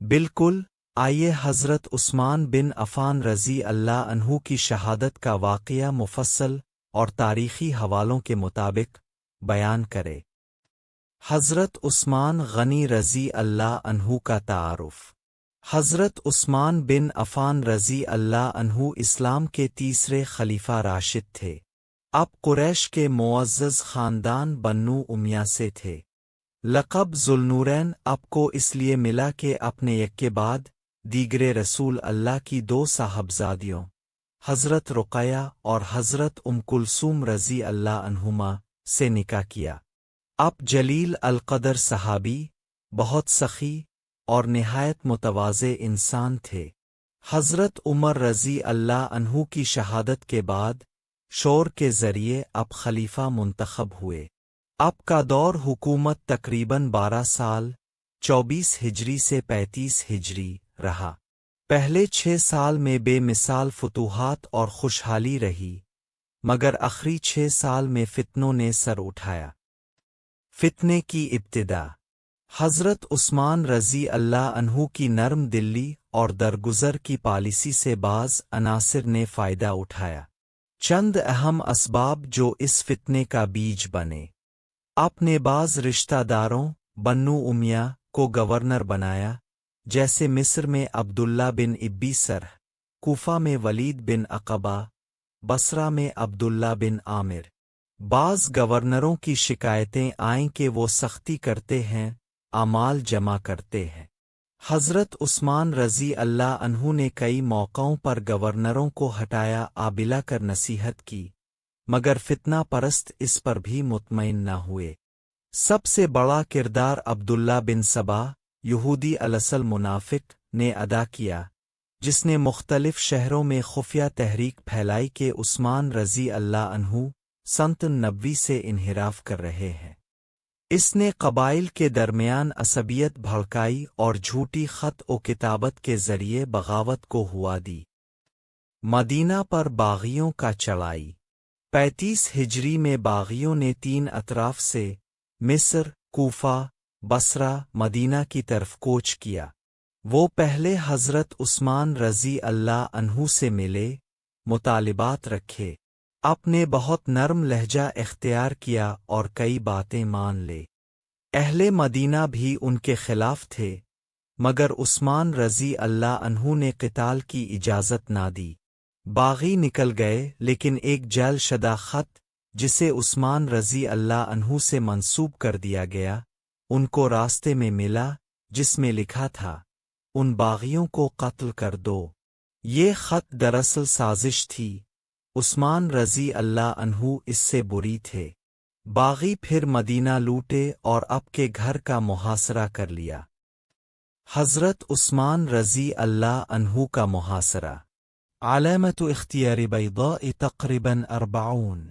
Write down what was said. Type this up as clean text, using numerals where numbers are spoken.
بالکل، آئیے حضرت عثمان بن عفان رضی اللہ عنہ کی شہادت کا واقعہ مفصل اور تاریخی حوالوں کے مطابق بیان کرے۔ حضرت عثمان غنی رضی اللہ عنہ کا تعارف۔ حضرت عثمان بن عفان رضی اللہ عنہ اسلام کے تیسرے خلیفہ راشد تھے۔ آپ قریش کے معزز خاندان بنو امیہ سے تھے۔ لقب ذوالنورین آپ کو اس لیے ملا کہ اپنے یک کے بعد دیگرے رسول اللہ کی دو صاحبزادیوں حضرت رقیہ اور حضرت کلثوم رضی اللہ عنہما سے نکاح کیا۔ آپ جلیل القدر صحابی، بہت سخی اور نہایت متواضع انسان تھے۔ حضرت عمر رضی اللہ عنہ کی شہادت کے بعد شور کے ذریعے آپ خلیفہ منتخب ہوئے۔ آپ کا دور حکومت تقریباً 12 سال 24 ہجری سے 35 ہجری رہا۔ پہلے 6 سال میں بے مثال فتوحات اور خوشحالی رہی، مگر آخری 6 سال میں فتنوں نے سر اٹھایا۔ فتنے کی ابتدا۔ حضرت عثمان رضی اللہ عنہ کی نرم دلی اور درگزر کی پالیسی سے بعض عناصر نے فائدہ اٹھایا۔ چند اہم اسباب جو اس فتنے کا بیج بنے۔ آپ نے بعض رشتہ داروں بنو امیہ کو گورنر بنایا، جیسے مصر میں عبداللہ بن ابی سرح، کوفہ میں ولید بن عقبہ، بصرہ میں عبداللہ بن عامر۔ بعض گورنروں کی شکایتیں آئیں کہ وہ سختی کرتے ہیں، اعمال جمع کرتے ہیں۔ حضرت عثمان رضی اللہ عنہ نے کئی موقعوں پر گورنروں کو ہٹایا آبلا کر نصیحت کی، مگر فتنہ پرست اس پر بھی مطمئن نہ ہوئے۔ سب سے بڑا کردار عبداللہ بن سبا، یہودی الاصل منافق، نے ادا کیا، جس نے مختلف شہروں میں خفیہ تحریک پھیلائی کہ عثمان رضی اللہ عنہ سنت نبوی سے انحراف کر رہے ہیں۔ اس نے قبائل کے درمیان عصبیت بھڑکائی اور جھوٹی خط و کتابت کے ذریعے بغاوت کو ہوا دی۔ مدینہ پر باغیوں کا چڑھائی۔ 35 ہجری میں باغیوں نے 3 اطراف سے مصر، کوفہ، بصرہ، مدینہ کی طرف کوچ کیا۔ وہ پہلے حضرت عثمان رضی اللہ عنہ سے ملے، مطالبات رکھے۔ آپ نے بہت نرم لہجہ اختیار کیا اور کئی باتیں مان لے۔ اہل مدینہ بھی ان کے خلاف تھے، مگر عثمان رضی اللہ عنہ نے قتال کی اجازت نہ دی۔ باغی نکل گئے، لیکن ایک جعل شدہ خط جسے عثمان رضی اللہ عنہ سے منسوب کر دیا گیا ان کو راستے میں ملا، جس میں لکھا تھا، ان باغیوں کو قتل کر دو۔ یہ خط دراصل سازش تھی۔ عثمان رضی اللہ عنہ اس سے بری تھے۔ باغی پھر مدینہ لوٹے اور آپ کے گھر کا محاصرہ کر لیا۔ حضرت عثمان رضی اللہ عنہ کا محاصرہ۔ علامت اختیار بیضاء تقریباً 40